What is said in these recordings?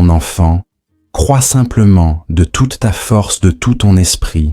mon enfant, crois simplement de toute ta force, de tout ton esprit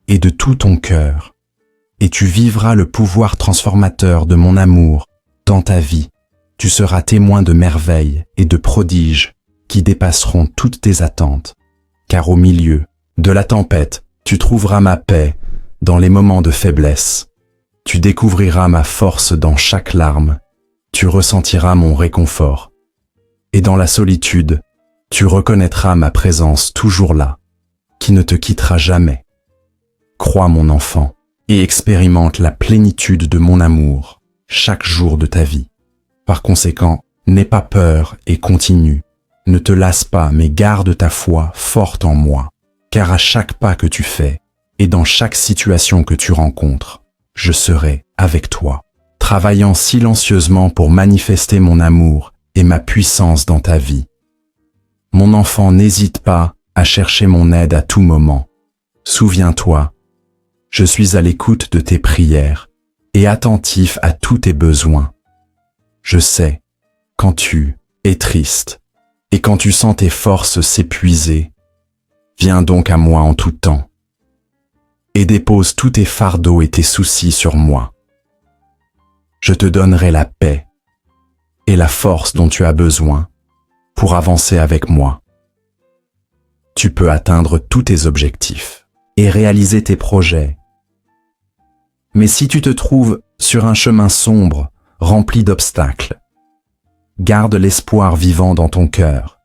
et de tout ton cœur, et tu vivras le pouvoir transformateur de mon amour dans ta vie. Tu seras témoin de merveilles et de prodiges qui dépasseront toutes tes attentes, car au milieu de la tempête, tu trouveras ma paix dans les moments de faiblesse. Tu découvriras ma force dans chaque larme, tu ressentiras mon réconfort. Et dans la solitude, tu reconnaîtras ma présence toujours là, qui ne te quittera jamais. Crois mon enfant, et expérimente la plénitude de mon amour chaque jour de ta vie. Par conséquent, n'aie pas peur et continue. Ne te lasse pas, mais garde ta foi forte en moi, car à chaque pas que tu fais, et dans chaque situation que tu rencontres, je serai avec toi, travaillant silencieusement pour manifester mon amour et ma puissance dans ta vie. Mon enfant, n'hésite pas à chercher mon aide à tout moment. Souviens-toi, je suis à l'écoute de tes prières et attentif à tous tes besoins. Je sais quand tu es triste et quand tu sens tes forces s'épuiser. Viens donc à moi en tout temps et dépose tous tes fardeaux et tes soucis sur moi. Je te donnerai la paix et la force dont tu as besoin pour avancer avec moi. Tu peux atteindre tous tes objectifs et réaliser tes projets. Mais si tu te trouves sur un chemin sombre, rempli d'obstacles, garde l'espoir vivant dans ton cœur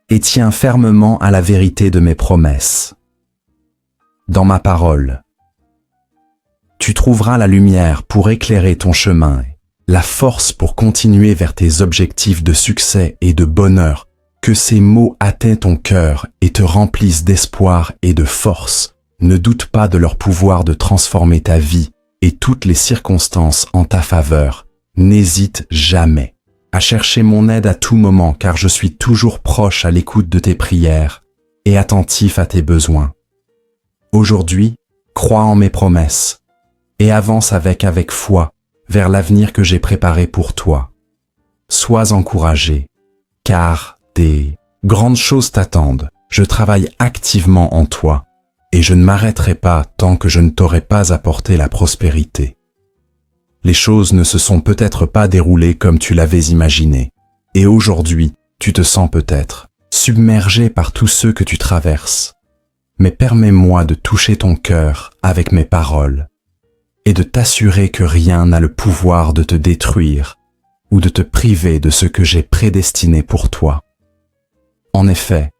et tiens fermement à la vérité de mes promesses. Dans ma parole, tu trouveras la lumière pour éclairer ton chemin, la force pour continuer vers tes objectifs de succès et de bonheur. Que ces mots atteignent ton cœur et te remplissent d'espoir et de force. Ne doute pas de leur pouvoir de transformer ta vie et toutes les circonstances en ta faveur. N'hésite jamais à chercher mon aide à tout moment, car je suis toujours proche à l'écoute de tes prières et attentif à tes besoins. Aujourd'hui, crois en mes promesses et avance avec foi vers l'avenir que j'ai préparé pour toi. Sois encouragé, car des grandes choses t'attendent. Je travaille activement en toi et je ne m'arrêterai pas tant que je ne t'aurai pas apporté la prospérité. Les choses ne se sont peut-être pas déroulées comme tu l'avais imaginé, et aujourd'hui, tu te sens peut-être submergé par tous ceux que tu traverses. Mais permets-moi de toucher ton cœur avec mes paroles et de t'assurer que rien n'a le pouvoir de te détruire ou de te priver de ce que j'ai prédestiné pour toi. En effet,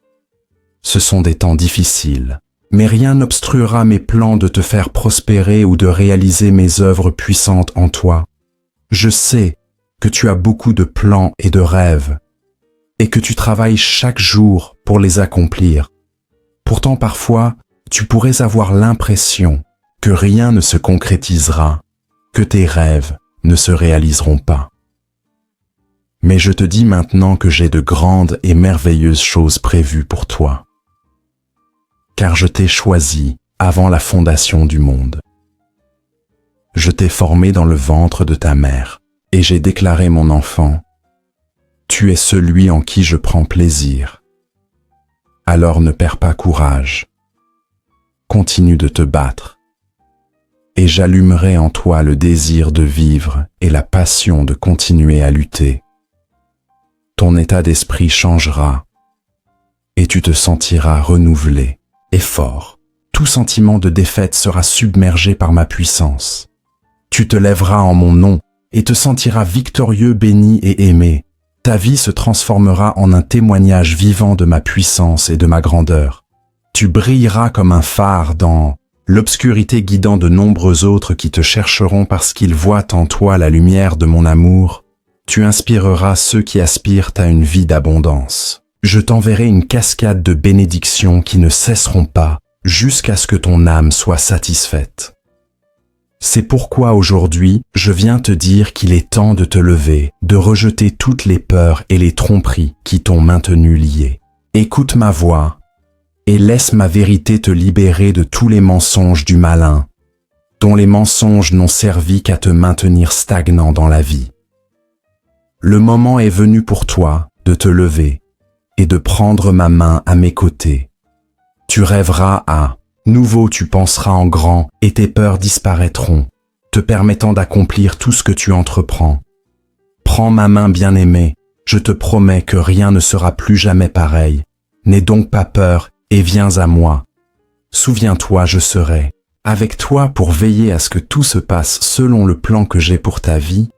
ce sont des temps difficiles, mais rien n'obstruera mes plans de te faire prospérer ou de réaliser mes œuvres puissantes en toi. Je sais que tu as beaucoup de plans et de rêves, et que tu travailles chaque jour pour les accomplir. Pourtant, parfois, tu pourrais avoir l'impression que rien ne se concrétisera, que tes rêves ne se réaliseront pas. Mais je te dis maintenant que j'ai de grandes et merveilleuses choses prévues pour toi. Car je t'ai choisi avant la fondation du monde. Je t'ai formé dans le ventre de ta mère, et j'ai déclaré mon enfant, tu es celui en qui je prends plaisir. Alors ne perds pas courage. Continue de te battre, et j'allumerai en toi le désir de vivre et la passion de continuer à lutter. Ton état d'esprit changera, et tu te sentiras renouvelé et fort. Tout sentiment de défaite sera submergé par ma puissance. Tu te lèveras en mon nom et te sentiras victorieux, béni et aimé. Ta vie se transformera en un témoignage vivant de ma puissance et de ma grandeur. Tu brilleras comme un phare dans l'obscurité, guidant de nombreux autres qui te chercheront parce qu'ils voient en toi la lumière de mon amour. Tu inspireras ceux qui aspirent à une vie d'abondance. Je t'enverrai une cascade de bénédictions qui ne cesseront pas jusqu'à ce que ton âme soit satisfaite. C'est pourquoi aujourd'hui, je viens te dire qu'il est temps de te lever, de rejeter toutes les peurs et les tromperies qui t'ont maintenu lié. Écoute ma voix et laisse ma vérité te libérer de tous les mensonges du malin, dont les mensonges n'ont servi qu'à te maintenir stagnant dans la vie. Le moment est venu pour toi de te lever et de prendre ma main à mes côtés. Tu rêveras à nouveau, tu penseras en grand et tes peurs disparaîtront, te permettant d'accomplir tout ce que tu entreprends. Prends ma main bien-aimée, je te promets que rien ne sera plus jamais pareil. N'aie donc pas peur et viens à moi. Souviens-toi, je serai avec toi pour veiller à ce que tout se passe selon le plan que j'ai pour ta vie.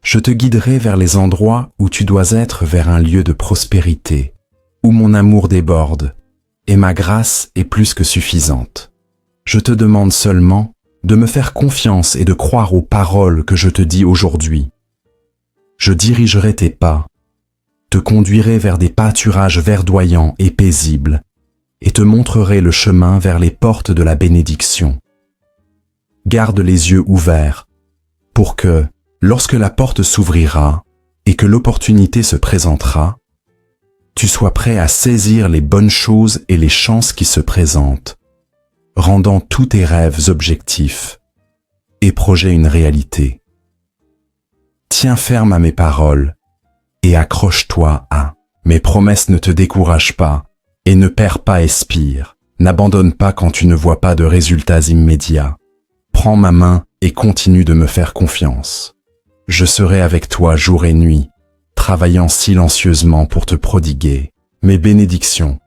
Je te guiderai vers les endroits où tu dois être, vers un lieu de prospérité, où mon amour déborde, et ma grâce est plus que suffisante. Je te demande seulement de me faire confiance et de croire aux paroles que je te dis aujourd'hui. Je dirigerai tes pas, te conduirai vers des pâturages verdoyants et paisibles, et te montrerai le chemin vers les portes de la bénédiction. Garde les yeux ouverts, pour que, lorsque la porte s'ouvrira et que l'opportunité se présentera, tu sois prêt à saisir les bonnes choses et les chances qui se présentent, rendant tous tes rêves objectifs et projets une réalité. Tiens ferme à mes paroles et accroche-toi à mes promesses. Ne te décourage pas et ne perds pas esprit. N'abandonne pas quand tu ne vois pas de résultats immédiats. Prends ma main et continue de me faire confiance. Je serai avec toi jour et nuit, travaillant silencieusement pour te prodiguer mes bénédictions.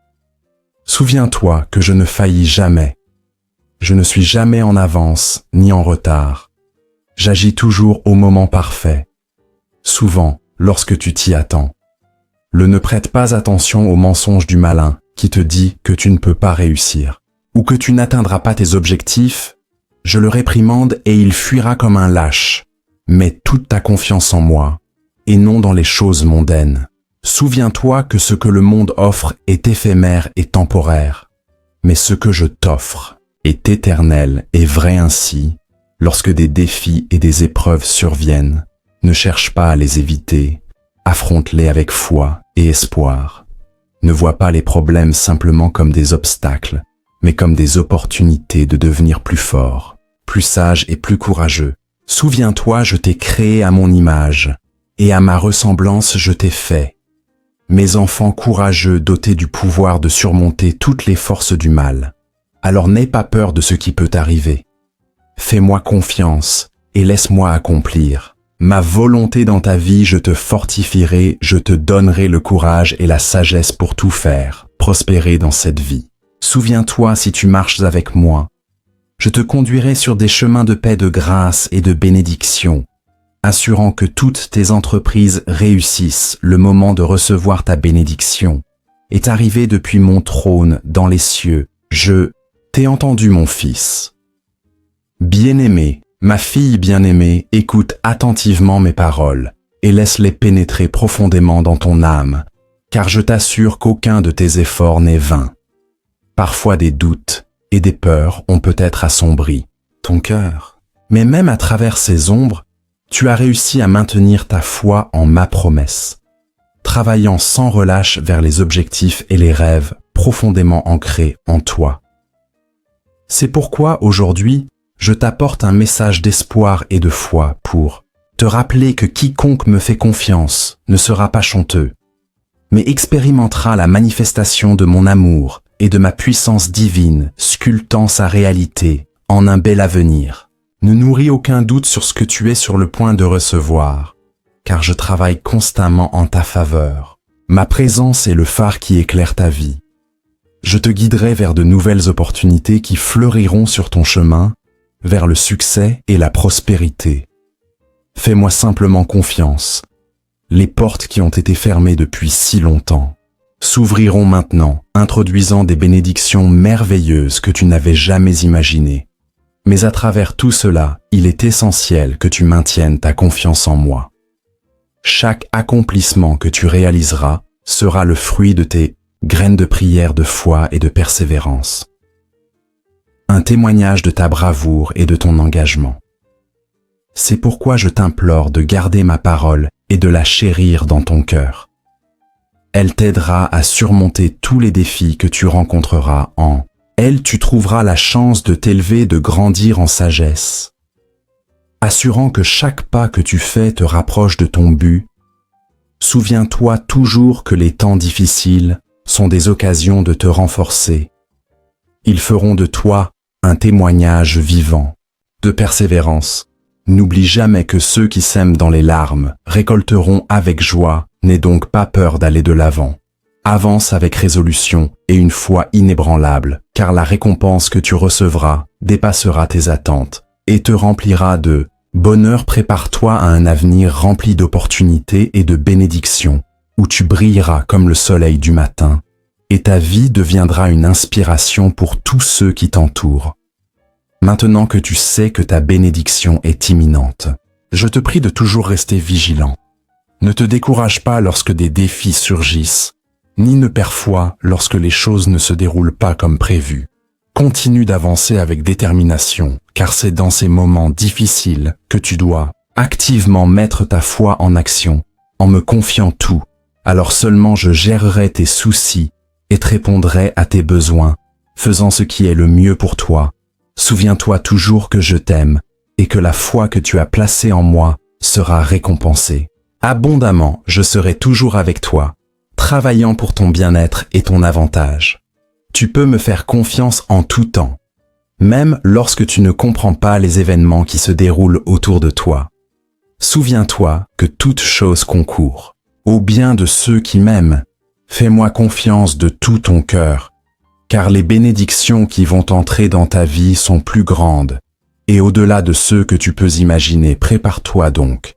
Souviens-toi que je ne faillis jamais. Je ne suis jamais en avance ni en retard. J'agis toujours au moment parfait, souvent lorsque tu t'y attends. Ne prête pas attention aux mensonges du malin qui te dit que tu ne peux pas réussir ou que tu n'atteindras pas tes objectifs. Je le réprimande et il fuira comme un lâche. Mets toute ta confiance en moi et non dans les choses mondaines. Souviens-toi que ce que le monde offre est éphémère et temporaire, mais ce que je t'offre est éternel et vrai. Ainsi, lorsque des défis et des épreuves surviennent, ne cherche pas à les éviter, affronte-les avec foi et espoir. Ne vois pas les problèmes simplement comme des obstacles, mais comme des opportunités de devenir plus fort, plus sage et plus courageux. Souviens-toi, je t'ai créé à mon image, et à ma ressemblance je t'ai fait. Mes enfants courageux dotés du pouvoir de surmonter toutes les forces du mal. Alors n'aie pas peur de ce qui peut t'arriver. Fais-moi confiance et laisse-moi accomplir ma volonté dans ta vie. Je te fortifierai, je te donnerai le courage et la sagesse pour tout faire, prospérer dans cette vie. Souviens-toi, si tu marches avec moi, je te conduirai sur des chemins de paix, de grâce et de bénédiction, assurant que toutes tes entreprises réussissent. Le moment de recevoir ta bénédiction est arrivé depuis mon trône dans les cieux. Je t'ai entendu, mon fils. Bien-aimé, ma fille bien-aimée, écoute attentivement mes paroles et laisse-les pénétrer profondément dans ton âme, car je t'assure qu'aucun de tes efforts n'est vain. Parfois des doutes et des peurs ont peut-être assombri ton cœur, mais même à travers ces ombres, tu as réussi à maintenir ta foi en ma promesse, travaillant sans relâche vers les objectifs et les rêves profondément ancrés en toi. C'est pourquoi aujourd'hui, je t'apporte un message d'espoir et de foi pour te rappeler que quiconque me fait confiance ne sera pas honteux, mais expérimentera la manifestation de mon amour et de ma puissance divine, sculptant sa réalité en un bel avenir. Ne nourris aucun doute sur ce que tu es sur le point de recevoir, car je travaille constamment en ta faveur. Ma présence est le phare qui éclaire ta vie. Je te guiderai vers de nouvelles opportunités qui fleuriront sur ton chemin, vers le succès et la prospérité. Fais-moi simplement confiance. Les portes qui ont été fermées depuis si longtemps s'ouvriront maintenant, introduisant des bénédictions merveilleuses que tu n'avais jamais imaginées. Mais à travers tout cela, il est essentiel que tu maintiennes ta confiance en moi. Chaque accomplissement que tu réaliseras sera le fruit de tes graines de prière, de foi et de persévérance. Un témoignage de ta bravoure et de ton engagement. C'est pourquoi je t'implore de garder ma parole et de la chérir dans ton cœur. Elle t'aidera à surmonter tous les défis que tu rencontreras. En elle, tu trouveras la chance de t'élever, de grandir en sagesse, assurant que chaque pas que tu fais te rapproche de ton but Souviens-toi toujours que les temps difficiles sont des occasions de te renforcer. Ils feront de toi un témoignage vivant de persévérance. N'oublie jamais que ceux qui sèment dans les larmes récolteront avec joie. N'aie donc pas peur d'aller de l'avant. Avance avec résolution et une foi inébranlable, car la récompense que tu recevras dépassera tes attentes et te remplira de bonheur. Prépare-toi à un avenir rempli d'opportunités et de bénédictions, où tu brilleras comme le soleil du matin, et ta vie deviendra une inspiration pour tous ceux qui t'entourent. Maintenant que tu sais que ta bénédiction est imminente, je te prie de toujours rester vigilant. Ne te décourage pas lorsque des défis surgissent, ni ne perds foi lorsque les choses ne se déroulent pas comme prévu. Continue d'avancer avec détermination, car c'est dans ces moments difficiles que tu dois activement mettre ta foi en action. En me confiant tout, alors seulement je gérerai tes soucis et te répondrai à tes besoins, faisant ce qui est le mieux pour toi. Souviens-toi toujours que je t'aime et que la foi que tu as placée en moi sera récompensée. Abondamment, je serai toujours avec toi, travaillant pour ton bien-être et ton avantage. Tu peux me faire confiance en tout temps, même lorsque tu ne comprends pas les événements qui se déroulent autour de toi. Souviens-toi que toute chose concourt au bien de ceux qui m'aiment. Fais-moi confiance de tout ton cœur, car les bénédictions qui vont entrer dans ta vie sont plus grandes et au-delà de ceux que tu peux imaginer. Prépare-toi donc,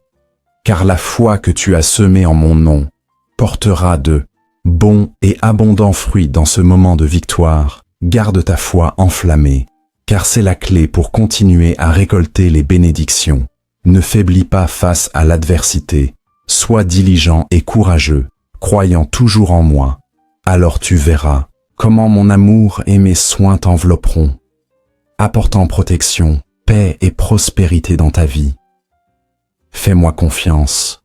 car la foi que tu as semée en mon nom portera de bons et abondants fruits dans ce moment de victoire. Garde ta foi enflammée, car c'est la clé pour continuer à récolter les bénédictions. Ne faiblis pas face à l'adversité. Sois diligent et courageux, croyant toujours en moi. Alors tu verras comment mon amour et mes soins t'envelopperont, apportant protection, paix et prospérité dans ta vie. Fais-moi confiance.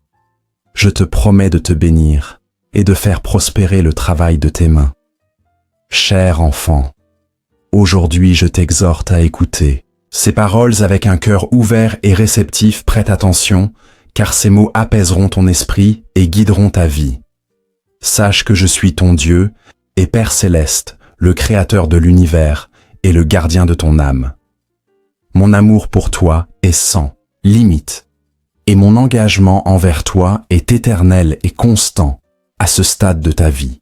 Je te promets de te bénir et de faire prospérer le travail de tes mains. Cher enfant, aujourd'hui je t'exhorte à écouter ces paroles avec un cœur ouvert et réceptif. Prête attention, car ces mots apaiseront ton esprit et guideront ta vie. Sache que je suis ton Dieu et Père céleste, le Créateur de l'univers et le gardien de ton âme. Mon amour pour toi est sans limite, et mon engagement envers toi est éternel et constant à ce stade de ta vie.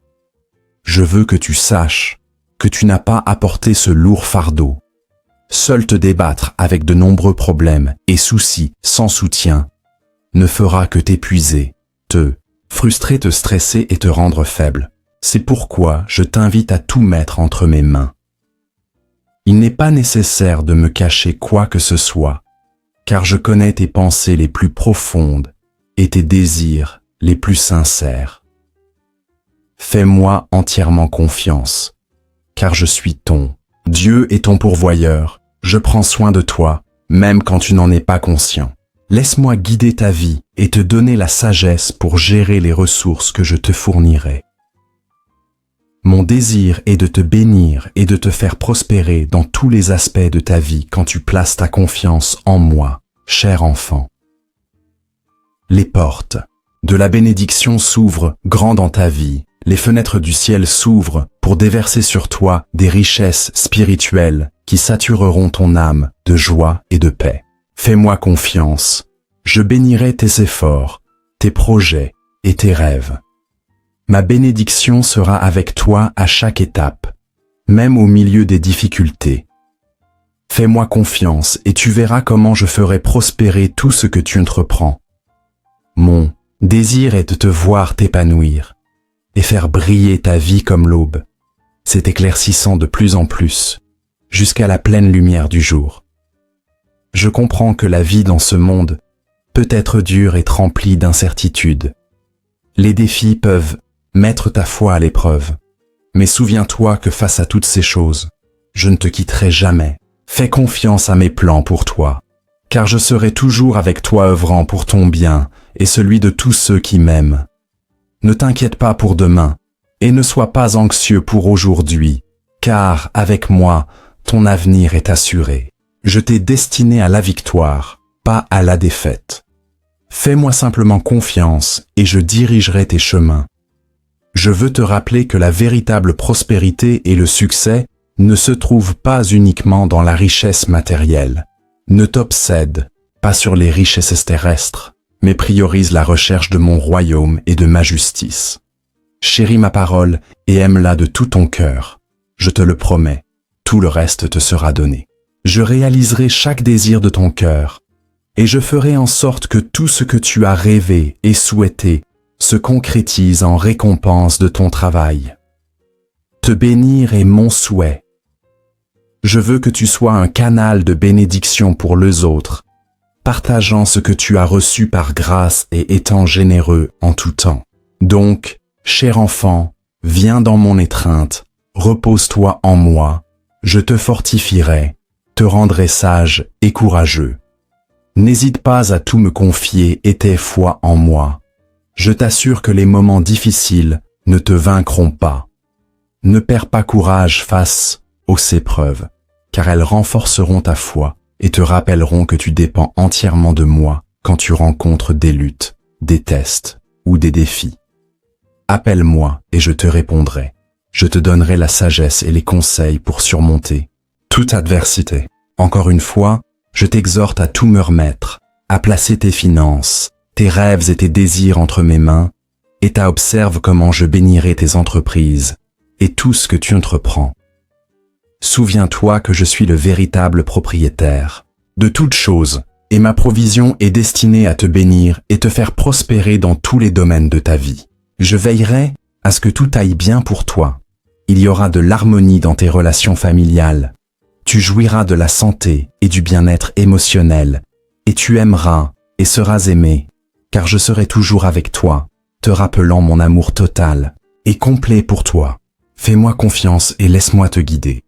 Je veux que tu saches que tu n'as pas à porter ce lourd fardeau. Seul te débattre avec de nombreux problèmes et soucis sans soutien ne fera que t'épuiser, te frustrer, te stresser et te rendre faible. C'est pourquoi je t'invite à tout mettre entre mes mains. Il n'est pas nécessaire de me cacher quoi que ce soit, car je connais tes pensées les plus profondes et tes désirs les plus sincères. Fais-moi entièrement confiance, car je suis ton Dieu et ton pourvoyeur. Je prends soin de toi, même quand tu n'en es pas conscient. Laisse-moi guider ta vie et te donner la sagesse pour gérer les ressources que je te fournirai. Mon désir est de te bénir et de te faire prospérer dans tous les aspects de ta vie quand tu places ta confiance en moi, cher enfant. Les portes de la bénédiction s'ouvrent grand dans ta vie. Les fenêtres du ciel s'ouvrent pour déverser sur toi des richesses spirituelles qui satureront ton âme de joie et de paix. Fais-moi confiance. Je bénirai tes efforts, tes projets et tes rêves. Ma bénédiction sera avec toi à chaque étape, même au milieu des difficultés. Fais-moi confiance et tu verras comment je ferai prospérer tout ce que tu entreprends. Mon désir est de te voir t'épanouir et faire briller ta vie comme l'aube, s'éclaircissant de plus en plus, jusqu'à la pleine lumière du jour. Je comprends que la vie dans ce monde peut être dure et remplie d'incertitudes. Les défis peuvent mettre ta foi à l'épreuve, mais souviens-toi que face à toutes ces choses, je ne te quitterai jamais. Fais confiance à mes plans pour toi, car je serai toujours avec toi œuvrant pour ton bien et celui de tous ceux qui m'aiment. Ne t'inquiète pas pour demain, et ne sois pas anxieux pour aujourd'hui, car avec moi, ton avenir est assuré. Je t'ai destiné à la victoire, pas à la défaite. Fais-moi simplement confiance et je dirigerai tes chemins. Je veux te rappeler que la véritable prospérité et le succès ne se trouvent pas uniquement dans la richesse matérielle. Ne t'obsède pas sur les richesses terrestres, mais priorise la recherche de mon royaume et de ma justice. Chéris ma parole et aime-la de tout ton cœur. Je te le promets, tout le reste te sera donné. Je réaliserai chaque désir de ton cœur, et je ferai en sorte que tout ce que tu as rêvé et souhaité se concrétise en récompense de ton travail. Te bénir est mon souhait. Je veux que tu sois un canal de bénédiction pour les autres, partageant ce que tu as reçu par grâce et étant généreux en tout temps. Donc, cher enfant, viens dans mon étreinte, repose-toi en moi, je te fortifierai, te rendrai sage et courageux. N'hésite pas à tout me confier et tes foi en moi. Je t'assure que les moments difficiles ne te vaincront pas. Ne perds pas courage face aux épreuves, car elles renforceront ta foi et te rappelleront que tu dépends entièrement de moi quand tu rencontres des luttes, des tests ou des défis. Appelle-moi et je te répondrai. Je te donnerai la sagesse et les conseils pour surmonter toute adversité. Encore une fois, je t'exhorte à tout me remettre, à placer tes finances, tes rêves et tes désirs entre mes mains, et observe comment je bénirai tes entreprises et tout ce que tu entreprends. Souviens-toi que je suis le véritable propriétaire de toutes choses, et ma provision est destinée à te bénir et te faire prospérer dans tous les domaines de ta vie. Je veillerai à ce que tout aille bien pour toi. Il y aura de l'harmonie dans tes relations familiales. Tu jouiras de la santé et du bien-être émotionnel, et tu aimeras et seras aimé, car je serai toujours avec toi, te rappelant mon amour total et complet pour toi. Fais-moi confiance et laisse-moi te guider.